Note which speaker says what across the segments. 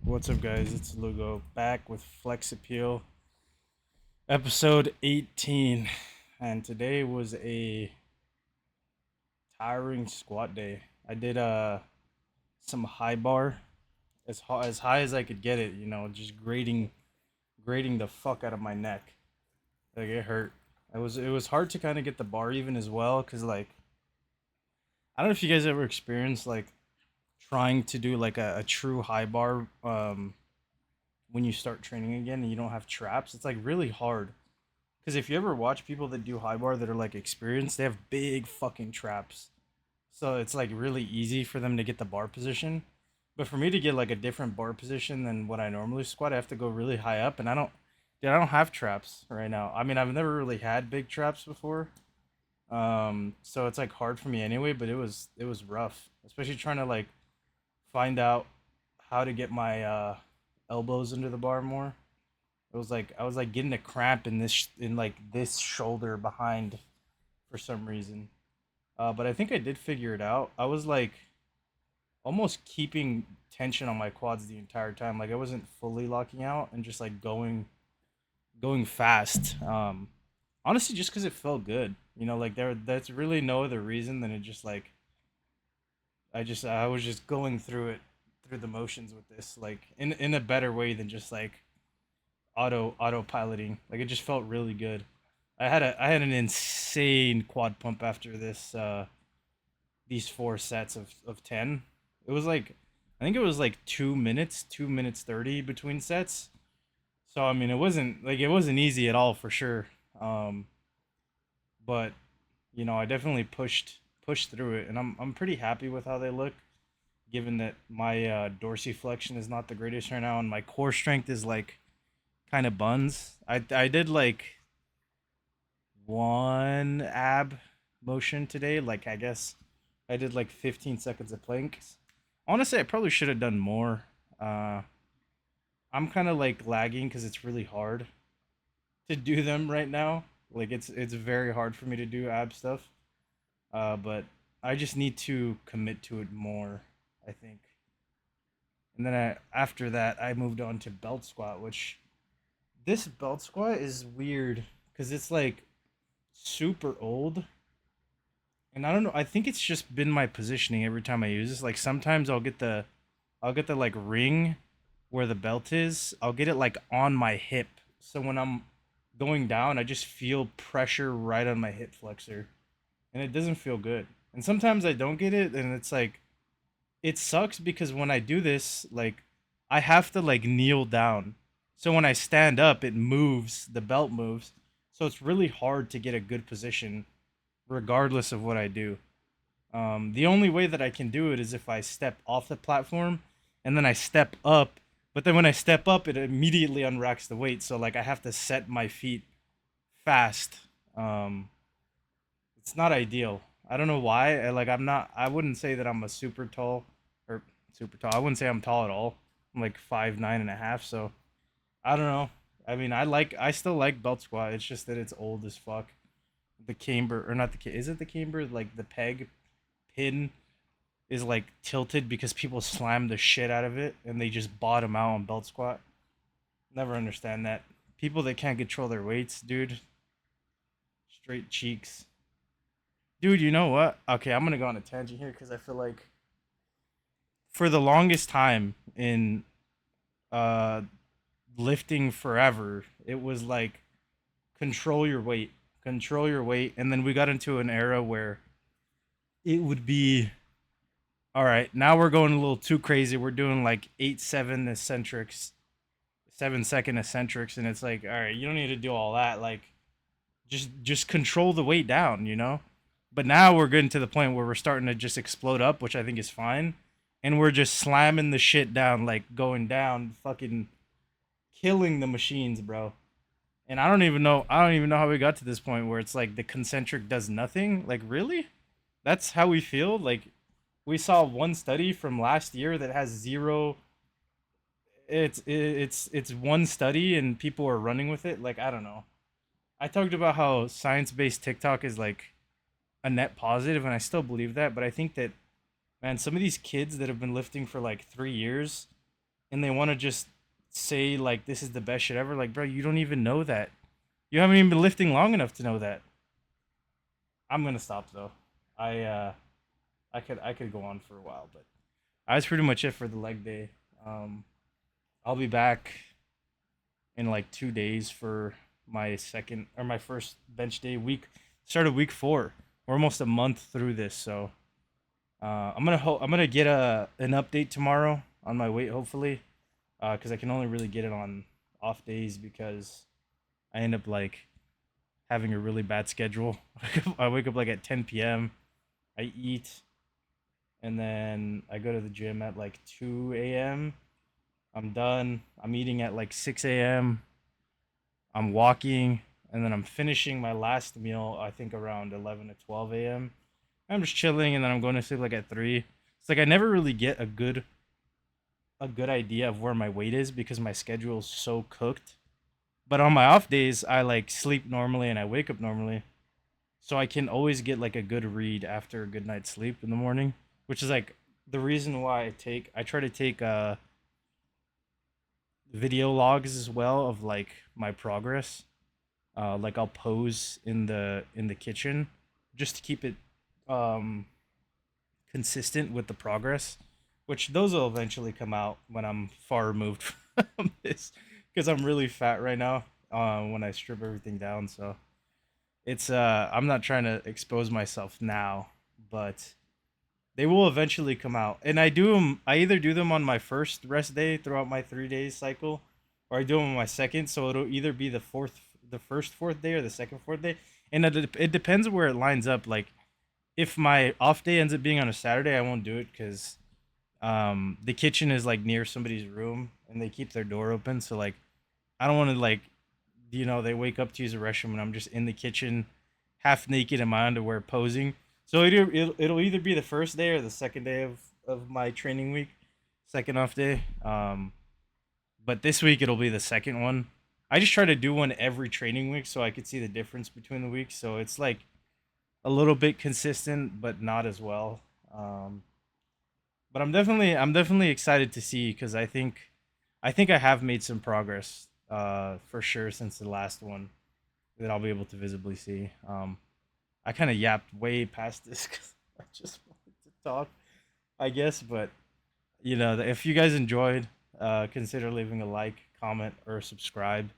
Speaker 1: What's up, guys? It's Lugo back with Flex Appeal, episode 18. And today was a tiring squat day. I did some high bar as high as I could get it, just grating the fuck out of my neck. Like it hurt. It was hard to kind of get the bar even as well cuz like I don't know if you guys ever experienced like trying to do like a true high bar when you start training again and you don't have traps. It's like really hard. Because if you ever watch people that do high bar that are like experienced, they have big fucking traps. So it's like really easy for them to get the bar position. But for me to get like a different bar position than what I normally squat, I have to go really high up, and I don't have traps right now. I mean, I've never really had big traps before, so it's like hard for me anyway. But it was rough, especially trying to like find out how to get my elbows into the bar more. It was like I was like getting a cramp in this shoulder behind for some reason. But I think I did figure it out. I was like almost keeping tension on my quads the entire time. Like I wasn't fully locking out and just like going fast. Honestly, just because it felt good. Like that's really no other reason than it just like I was just going through the motions with this like in a better way than just like autopiloting. Like it just felt really good. I had an insane quad pump after this these four sets of 10. It was like I think it was like 2 minutes, 2 minutes 30 between sets. So I mean it wasn't easy at all for sure. Um but I definitely pushed through it, and I'm pretty happy with how they look given that my dorsiflexion is not the greatest right now and my core strength is like kind of buns. I did like one ab motion today. Like I guess I did like 15 seconds of planks. Honestly, I probably should have done more. Uh, I'm kind of like lagging because it's really hard to do them right now. Like it's very hard for me to do ab stuff. But I just need to commit to it more, I think. And then after that, I moved on to belt squat, which this belt squat is weird because it's like super old. And I don't know. I think it's just been my positioning every time I use this. Like sometimes I'll get the like ring where the belt is. I'll get it like on my hip. So when I'm going down, I just feel pressure right on my hip flexor, and it doesn't feel good. And sometimes I don't get it, and it's like it sucks because when I do this, like I have to like kneel down. So when I stand up, it moves, the belt moves. So it's really hard to get a good position regardless of what I do. The only way that I can do it is if I step off the platform and then I step up. But then when I step up, it immediately unracks the weight. So like I have to set my feet fast. Um, it's not ideal. I don't know why. I'm not. I wouldn't say that I'm a super tall or super tall. I wouldn't say I'm tall at all. I'm like 5'9.5". So I don't know. I mean, I still like belt squat. It's just that it's old as fuck. The camber or not the is it the camber, like the peg pin is like tilted because people slam the shit out of it and they just bottom out on belt squat. Never understand that. People that can't control their weights, dude, straight cheeks. Dude, you know what? Okay, I'm gonna go on a tangent here because I feel like for the longest time in uh lifting forever, it was like control your weight, and then we got into an era where it would be all right. Now we're going a little too crazy. We're doing like 8-7 eccentrics, 7 second eccentrics, and it's like, all right, you don't need to do all that. Like, just control the weight down, you know. But now we're getting to the point where we're starting to just explode up, which I think is fine, and we're just slamming the shit down, like going down, fucking killing the machines, bro. And I don't even know how we got to this point where it's like the concentric does nothing. Like, really? That's how we feel? Like, we saw one study from last year that has zero. It's one study and people are running with it. Like, I don't know. I talked about how science-based TikTok is like a net positive, and I still believe that. But I think that, man, some of these kids that have been lifting for like 3 years, and they want to just say like this is the best shit ever. Like, bro, you don't even know that. You haven't even been lifting long enough to know that. I'm gonna stop though. I could go on for a while, but that's pretty much it for the leg day. Um, I'll be back in like 2 days for my second or my first bench day week. Started week 4. We're almost a month through this, so I'm gonna get an update tomorrow on my weight, hopefully, because I can only really get it on off days because I end up like having a really bad schedule. I wake up like at 10 p.m. I eat, and then I go to the gym at like 2 a.m. I'm done. I'm eating at like 6 a.m. I'm walking, and then I'm finishing my last meal, I think around 11 to 12 a.m. I'm just chilling, and then I'm going to sleep like at 3. It's like I never really get a good idea of where my weight is because my schedule is so cooked. But on my off days, I like sleep normally and I wake up normally. So I can always get like a good read after a good night's sleep in the morning, which is like the reason why I try to take video logs as well of like my progress. Like I'll pose in the kitchen just to keep it um consistent with the progress, which those will eventually come out when I'm far removed from this because I'm really fat right now. When I strip everything down, so it's I'm not trying to expose myself now, but they will eventually come out. And I do them. I either do them on my first rest day throughout my 3 days cycle, or I do them on my second. So it'll either be the first fourth day, or the second fourth day, and it depends where it lines up. Like if my off day ends up being on a Saturday, I won't do it because the kitchen is like near somebody's room and they keep their door open. So like I don't want to like they wake up to use a restroom and I'm just in the kitchen, half naked in my underwear posing. So it'll either be the first day or the second day of my training week, second off day. But this week it'll be the second one. I just try to do one every training week so I could see the difference between the weeks. So it's like a little bit consistent, but not as well. But I'm definitely excited to see because I think I have made some progress for sure since the last one that I'll be able to visibly see. I kind of yapped way past this because I just wanted to talk, I guess. But if you guys enjoyed, consider leaving a like, comment, or subscribe,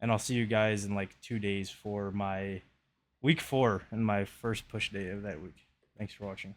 Speaker 1: and I'll see you guys in like 2 days for my week 4 and my first push day of that week. Thanks for watching.